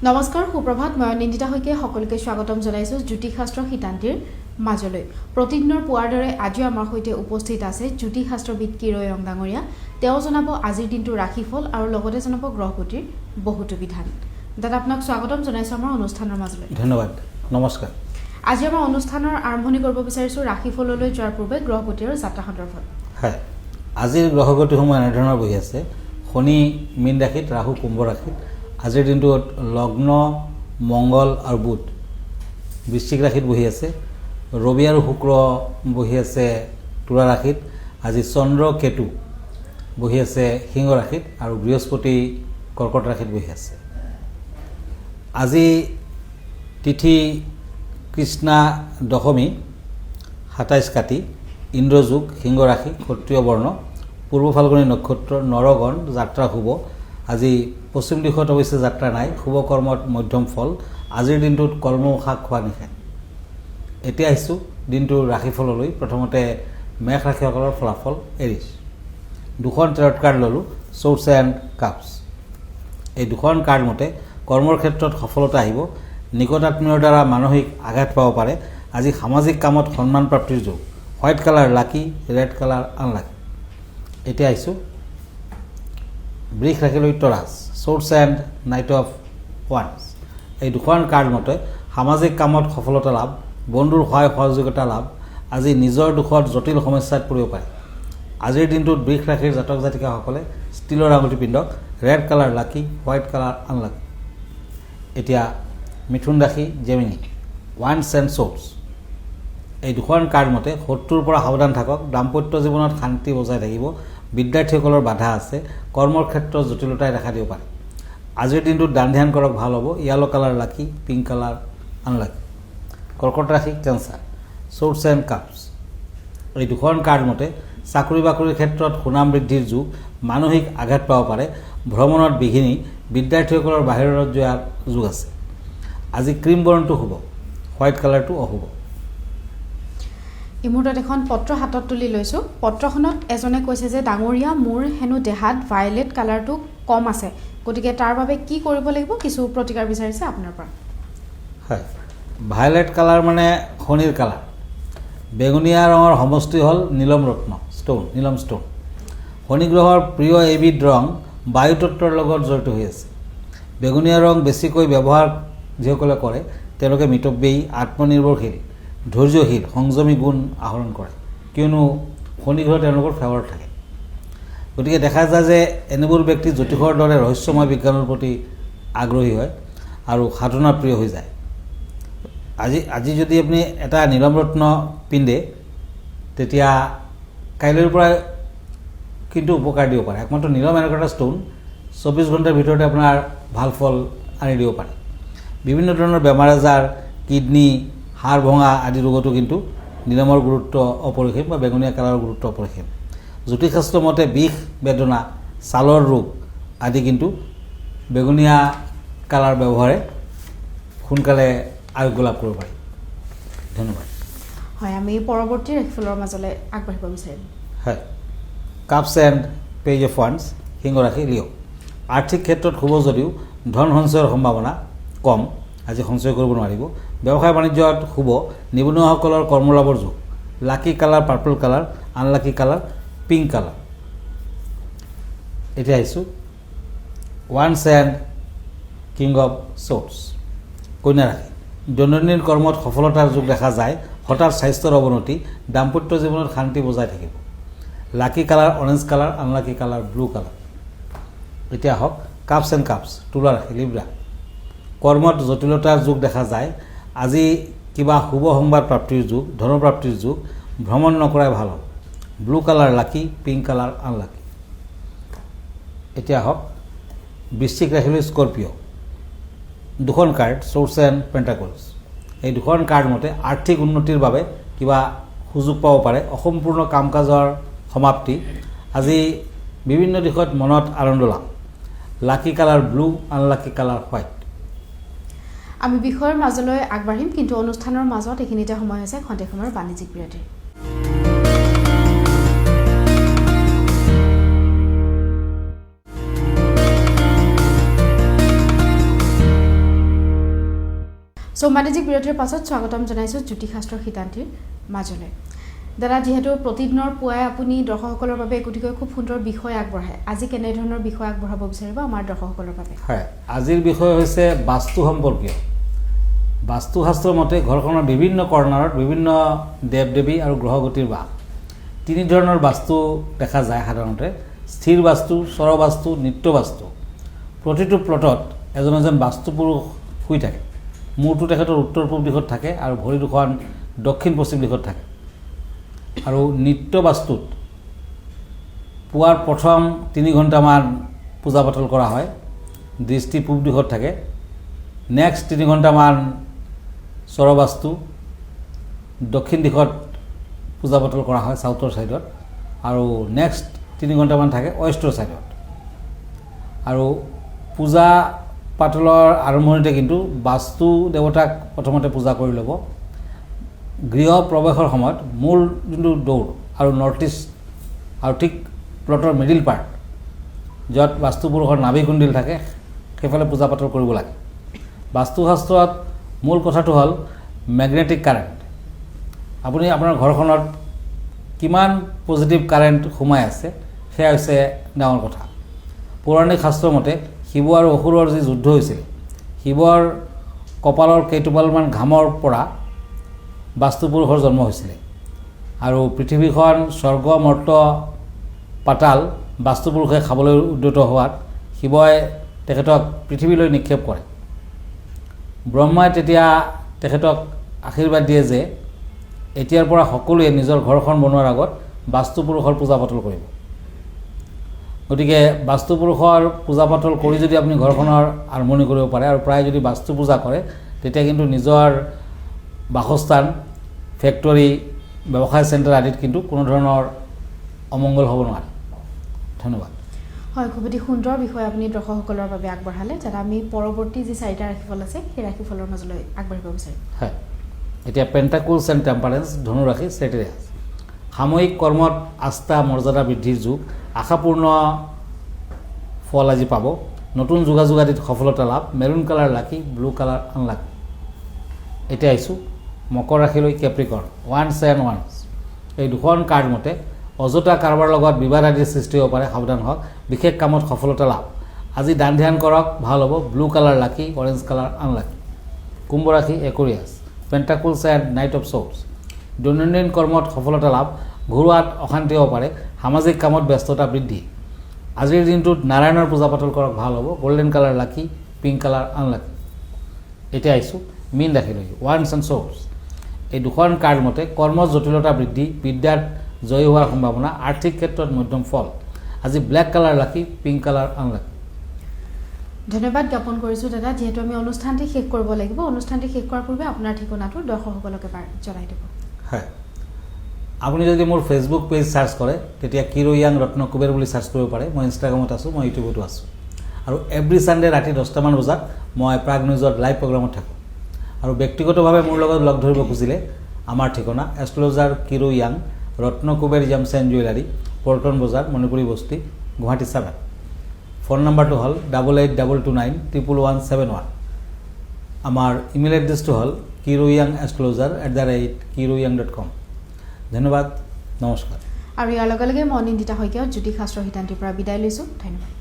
নমস্কাৰ সুপ্ৰভাত মই নিন্দিতা হৈকে সকলোকে স্বাগতম জনাইছো জ্যোতিষশাস্ত্ৰ হিতান্তিৰ মাজলৈ প্ৰতিদিনৰ পুৱাৰ দৰে আজি আমাৰ সৈতে উপস্থিত আছে জ্যোতিষশাস্ত্ৰবিদ কিৰয় ৰং ডাঙৰীয়া তেওঁ জনাব আজিৰ দিনটোৰ ৰাশিফল আৰু লগতে জনাব গ্ৰহগতিৰ বহুতো বিধান দাদা আপোনাক স্বাগতম জনাইছো আমাৰ অনুষ্ঠানৰ মাজলৈ ধন্যবাদ নমস্কাৰ আজি আমাৰ অনুষ্ঠানৰ আৰম্ভণি কৰিব বিচাৰিছো ৰাশিফললৈ যোৱাৰ পূৰ্বে গ্ৰহগতিৰ যাত্ৰা সন্দৰ্ভত হয় আজিৰ গ্ৰহগতিসমূহ এনেধৰণৰ বহি আছে শনি মীন ৰাশিত ৰাহু কুম্ভ ৰাশিত আজিৰ দিনটোত লগ্ন মংগল আৰু বুধ বৃশ্চিক ৰাশিত বহি আছে ৰবি আৰু শুক্ৰ বহি আছে তুলা ৰাশিত আজি চন্দ্ৰ কেতু বহি আছে সিংহ ৰাশিত আৰু বৃহস্পতি কৰ্কট ৰাশিত বহি আছে আজি তিথি কৃষ্ণা দশমী 27 কাতি ইন্দ্ৰযোগ সিংহ ৰাশি ক্ষত্ৰিয় বৰ্ণ পূৰ্ব ফাল্গুনী নক্ষত্ৰ নৰগণ যাত্ৰা শুভ আজি পশ্চিম দিশত অৱশ্যে যাত্ৰা নাই শুভ কৰ্মত মধ্যম ফল আজিৰ দিনটোত কলমৌ শাক খোৱা নিষেধ এতিয়া আহিছোঁ দিনটোৰ ৰাশিফললৈ প্ৰথমতে মেষ ৰাশিসকলৰ ফলাফল এৰিছ দুখন টেৰট কাৰ্ড ল'লোঁ চৰ্টছ এণ্ড কাপছ এই দুখন কাৰ্ড মতে কৰ্মৰ ক্ষেত্ৰত সফলতা আহিব নিকটাত্মীয়ৰ দ্বাৰা মানসিক আঘাত পাব পাৰে আজি সামাজিক কামত সন্মান প্ৰাপ্তিৰ যোগ white colour lucky red colour unlucky এতিয়া আহিছোঁ বৃষ ৰাশিলৈ তৰাজ চৰ্টছ এণ্ড নাইট অফ ওৱান্স এই দুখন কাৰ্ড মতে সামাজিক কামত সফলতা লাভ বন্ধুৰ সহায় সহযোগিতা লাভ আজি নিজৰ দুখত জটিল সমস্যাত পৰিব পাৰে আজিৰ দিনটোত বৃষ ৰাশিৰ জাতক জাতিকাসকলে ষ্টীলৰ আঙুঠি পিন্ধক ৰেড কালাৰ লাকি হোৱাইট কালাৰ আনলাকি এতিয়া মিথুন ৰাশি জেমিনি ওৱান্স এণ্ড চৰ্টছ এই দুখন কাৰ্ড মতে শত্ৰুৰ পৰা সাৱধান থাকক দাম্পত্য জীৱনত শান্তি বজাই থাকিব বিদ্যাৰ্থীসকলৰ বাধা আছে কৰ্মৰ ক্ষেত্ৰত জটিলতাই দেখা দিব পাৰে আজিৰ দিনটোত দান ধ্যান কৰক ভাল হ'ব য়েলো কালাৰ লাকি পিংক কালাৰ আনলাকি কৰ্কট ৰাশি কেঞ্চাৰ চৰ্টছ এণ্ড কাপছ এই দুখন কাৰ্ড মতে চাকৰি বাকৰিৰ ক্ষেত্ৰত সুনাম বৃদ্ধিৰ যুগ মানসিক আঘাত পাব পাৰে ভ্ৰমণত বিঘিনি বিদ্যাৰ্থীসকলৰ বাহিৰত যোৱাৰ যুগ আছে আজি ক্ৰীম বৰণটো শুভ হোৱাইট কালাৰটো অশুভ এই মুহূৰ্তত এখন পত্ৰ হাতত তুলি লৈছোঁ পত্ৰখনত এজনে কৈছে যে ডাঙৰীয়া মোৰ হেনো দেহাত ভায়লেট কালাৰটো কম আছে গতিকে তাৰ বাবে কি কৰিব লাগিব কিছু প্ৰতিকাৰ বিচাৰিছে আপোনাৰ পৰা হয় ভায়লেট কালাৰ মানে শনিৰ কালাৰ বেঙুনীয়া ৰঙৰ সমষ্টি হ'ল নীলম ৰত্ন ষ্টোন নীলম ষ্টোন শনি গ্ৰহৰ প্ৰিয় এবিধ ৰং বায়ুতত্বৰ লগত জড়িত হৈ আছে বেঙুনীয়া ৰং বেছিকৈ ব্যৱহাৰ যিসকলে কৰে তেওঁলোকে মিতব্যয়ী আত্মনিৰ্ভৰশীল ধৈৰ্যশীল সংযমী গুণ আহৰণ কৰে কিয়নো শনি গ্ৰহ তেওঁলোকৰ ফেভাৰত থাকে গতিকে দেখা যায় যে এনেবোৰ ব্যক্তি জ্যোতিষৰ দৰে ৰহস্যময় বিজ্ঞানৰ প্ৰতি আগ্ৰহী হয় আৰু সাধনা প্ৰিয় হৈ যায় আজি যদি আপুনি এটা নীলম ৰত্ন পিন্ধে তেতিয়া কাইলৈৰ পৰা কিন্তু উপকাৰ দিব পাৰে একমাত্ৰ নীলম এনেকুৱা এটা ষ্টোন 24 ঘণ্টাৰ ভিতৰতে আপোনাৰ ভাল ফল আনি দিব পাৰে বিভিন্ন ধৰণৰ বেমাৰ আজাৰ কিডনী হাড় ভঙা আদি ৰোগতো কিন্তু নীলমৰ গুৰুত্ব অপৰিসীম বা বেঙুনীয়া কালাৰৰ গুৰুত্ব অপৰিসীম জ্যোতিষশাস্ত্ৰ মতে বিষ বেদনা ছালৰ ৰোগ আদি কিন্তু বেঙুনীয়া কালাৰ ব্যৱহাৰে সোনকালে আৰোগ্য লাভ কৰিব পাৰি ধন্যবাদ হয় আমি পৰৱৰ্তী ৰাশিফলৰ মাজলৈ আগবাঢ়িব বিচাৰিম হয় কাপছ এণ্ড পেজ অফ ওৱান্স সিংহ ৰাশি লিঅ' আৰ্থিক ক্ষেত্ৰত শুভ যদিও ধন সঞ্চয়ৰ সম্ভাৱনা কম আজি সঞ্চয় কৰিব নোৱাৰিব ব্যৱসায় বাণিজ্যত শুভ নিবনুৱাসকলৰ কৰ্মলাভৰ যুগ lucky colour purple colour unlucky colour pink colour এতিয়া আহিছোঁ ওৱান্স এণ্ড কিং অফ চৰ্টছ কন্যা ৰাশি দৈনন্দিন কৰ্মত সফলতাৰ যুগ দেখা যায় হঠাৎ স্বাস্থ্যৰ অৱনতি দাম্পত্য জীৱনত শান্তি বজাই থাকিব lucky colour orange colour unlucky colour blue colour এতিয়া আহক কাপছ এণ্ড কাপছ তুলা ৰাশি লিব্ৰা কৰ্মত জটিলতাৰ যুগ দেখা যায় আজি কিবা শুভ সংবাদ প্ৰাপ্তিৰ যুগ ধনপ্ৰাপ্তিৰ যুগ ভ্ৰমণ নকৰাই ভাল হ'ব ব্লু কালাৰ লাকি পিংক কালাৰ আনলাকি এতিয়া আহক বৃশ্চিক ৰাশিলৈ স্কৰ্পিঅ' দুখন কাৰ্ড চৰ্টছ এণ্ড পেণ্টাকলছ এই দুখন কাৰ্ড মতে আৰ্থিক উন্নতিৰ বাবে কিবা সুযোগ পাব পাৰে অসম্পূৰ্ণ কাম কাজৰ সমাপ্তি আজি বিভিন্ন দিশত মনত আনন্দ লাভ lucky colour blue unlucky colour white আমি বিষয়ৰ মাজলৈ আগবাঢ়িম কিন্তু অনুষ্ঠানৰ মাজত এইখিনিতে সময় হৈছে খন্তেক সময়ৰ বাণিজ্যিক বিৰতিৰ বাণিজ্যিক বিৰতিৰ পাছত স্বাগতম জনাইছোঁ জ্যোতিষশাস্ত্ৰৰ শিতান্তিৰ মাজলৈ দাদা যেহেতু প্ৰতিদিনৰ পুৱাই আপুনি দৰ্শকসকলৰ বাবে একোটিকৈ খুব সুন্দৰ বিষয় আগবঢ়ায় আজি কেনেধৰণৰ বিষয় আগবঢ়াব বিচাৰিব আমাৰ দৰ্শকসকলৰ বাবে হয় আজিৰ বিষয় হৈছে বাস্তু সম্পৰ্কীয় বাস্তুশাস্ত্ৰৰ মতে ঘৰখনৰ বিভিন্ন কৰ্ণাৰত বিভিন্ন দেৱ দেৱী আৰু গ্ৰহগতিৰ বাস তিনি ধৰণৰ বাস্তু দেখা যায় সাধাৰণতে স্থিৰ বাস্তু চৰ বাস্তু নিত্য বাস্তু প্ৰতিটো প্লটত এজন বাস্তুপুৰুষ শুই থাকে মূৰটো তেখেতৰ উত্তৰ পূব দিশত থাকে আৰু ভৰি দুখন দক্ষিণ পশ্চিম দিশত থাকে আৰু নিত্য বাস্তুত পুৱাৰ প্ৰথম 3 ঘণ্টামান পূজা পাতল কৰা হয় দৃষ্টি পূব দিশত থাকে নেক্সট 3 ঘণ্টামান চৰ বাস্তু দক্ষিণ দিশত পূজা পাতল কৰা হয় সাউথৰ সাইডত আৰু নেক্সট 3 ঘণ্টামান থাকে ওয়েষ্টৰ সাইডত আৰু পূজা পাতলৰ আৰম্ভণিতে কিন্তু বাস্তু দেৱতাক প্ৰথমতে পূজা কৰি ল'ব গৃহ প্ৰৱেশৰ সময়ত মূল যোনটো দৌৰ আৰু নৰ্থ ইষ্ট আৰু ঠিক প্লটৰ মিডিল পাৰ্ট য'ত বাস্তুপুৰুষৰ নাভিকুণ্ডিল থাকে সেইফালে পূজা পাতল কৰিব লাগে বাস্তুশাস্ত্ৰত মূল কথাটো হ'ল মেগনেটিক কাৰেণ্ট আপুনি আপোনাৰ ঘৰখনত কিমান পজিটিভ কাৰেণ্ট সোমাই আছে সেয়া হৈছে ডাঙৰ কথা পৌৰাণিক শাস্ত্ৰৰ মতে শিৱ আৰু অসুৰৰ যি যুদ্ধ হৈছিল শিৱৰ কপালৰ কেইটোপালমান ঘামৰ পৰা বাস্তুপুৰুষৰ জন্ম হৈছিলে আৰু পৃথিৱীখন স্বৰ্গ মৰ্ত পাতাল বাস্তুপুৰুষে খাবলৈ উদ্যত হোৱাত শিৱই তেখেতক পৃথিৱীলৈ নিক্ষেপ কৰে ব্ৰহ্মাই তেতিয়া তেখেতক আশীৰ্বাদ দিয়ে যে এতিয়াৰ পৰা সকলোৱে নিজৰ ঘৰখন বনোৱাৰ আগত বাস্তুপুৰুষৰ পূজা পাতল কৰিব গতিকে বাস্তুপুৰুষৰ পূজা পাতল কৰি যদি আপুনি ঘৰখনৰ আৰম্ভণি কৰিব পাৰে আৰু প্ৰায় যদি বাস্তু পূজা কৰে তেতিয়া কিন্তু নিজৰ বাসস্থান ফেক্টৰী ব্যৱসায় চেণ্টাৰ আদিত কিন্তু কোনো ধৰণৰ অমংগল হ'ব নোৱাৰে ধন্যবাদ হয় খুব এটি সুন্দৰ বিষয় আপুনি দৰ্শকসকলৰ বাবে আগবঢ়ালে যাতে আমি পৰৱৰ্তী যি 4টা ৰাশিফল আছে সেই ৰাশিফলৰ মাজলৈ আগবাঢ়িব বিচাৰিম হয় এতিয়া পেণ্টাকুলছ এণ্ড টেম্পাৰেন্স ধনু ৰাশি চেটেৰিয়াছ সাময়িক কৰ্মত আস্থা মৰ্যাদা বৃদ্ধিৰ যুগ আশাপূৰ্ণ ফল আজি পাব নতুন যোগাযোগ আদিত সফলতা লাভ মেৰুন কালাৰ লাকি ব্লু কালাৰ আনলাকি এতিয়া আহিছোঁ মকৰ ৰাশিলৈ কেপ্ৰিকৰ্ণ ওৱান্স এণ্ড ওৱান্স এই দুখন কাৰ্ড মতে অযথা কাৰোবাৰ লগত বিবাদ আদিৰ সৃষ্টি হ'ব পাৰে সাৱধান হওক বিশেষ কামত সফলতা লাভ আজি দান ধ্যান কৰক ভাল হ'ব ব্লু কালাৰ লাকি অৰেঞ্জ কালাৰ আনলাকি কুম্ভ ৰাশি একুৰিয়াছ পেণ্টাকুলছ এণ্ড নাইট অফ চ'ৰ্ডছ দৈনন্দিন কৰ্মত সফলতা লাভ ঘৰুৱাত অশান্তি হ'ব পাৰে সামাজিক কামত ব্যস্ততা বৃদ্ধি আজিৰ দিনটোত নাৰায়ণৰ পূজা পাতল কৰক ভাল হ'ব গোল্ডেন কালাৰ লাকি পিংক কালাৰ আনলাকি এতিয়া আহিছোঁ মীন ৰাশিলৈ ওৱান্স এণ্ড চ'ৰ্ডছ এই দুখন কাৰ্ড মতে কৰ্মত জটিলতা বৃদ্ধি বিদ্যাত জয়ী হোৱাৰ সম্ভাৱনা আৰ্থিক ক্ষেত্ৰত মধ্যম ফল আজি ব্লেক কালাৰ লাকি পিংক কালাৰ আনলাকি ধন্যবাদ জ্ঞাপন কৰিছোঁ দাদা যেহেতু আমি অনুষ্ঠানটি শেষ কৰিব লাগিব অনুষ্ঠানটি শেষ কৰাৰ পূৰ্বে আপোনাৰ ঠিকনাটো দৰ্শকসকলক এবাৰ জনাই দিব হয় আপুনি যদি মোৰ ফেচবুক পেজ চাৰ্চ কৰে তেতিয়া কিৰো য়াং ৰত্ন কুবেৰ বুলি চাৰ্চ কৰিব পাৰে মই ইনষ্টাগ্ৰামত আছোঁ মই ইউটিউবতো আছোঁ আৰু এভৰি ছানডে ৰাতি 10টামান বজাত মই প্ৰাগ নিউজত লাইভ প্ৰগ্ৰামত থাকোঁ আৰু ব্যক্তিগতভাৱে মোৰ লগত লগ ধৰিব খুজিলে আমাৰ ঠিকনা astrologer Kiro Yang Ratna Kuber gems and jewellery Paltan Bazaar Manipuri বস্তি গুৱাহাটী 7 ফোন নাম্বাৰটো হ'ল 8829211171 আমাৰ ইমেইল এড্ৰেছটো হ'ল kiroyangastrologer@kiroyang.com ধন্যবাদ নমস্কাৰ আৰু ইয়াৰ লগে লগে মই নিন্দিতা শইকীয়া জ্যোতিষশাস্ত্ৰ শিতান্তিৰ পৰা বিদায় লৈছোঁ ধন্যবাদ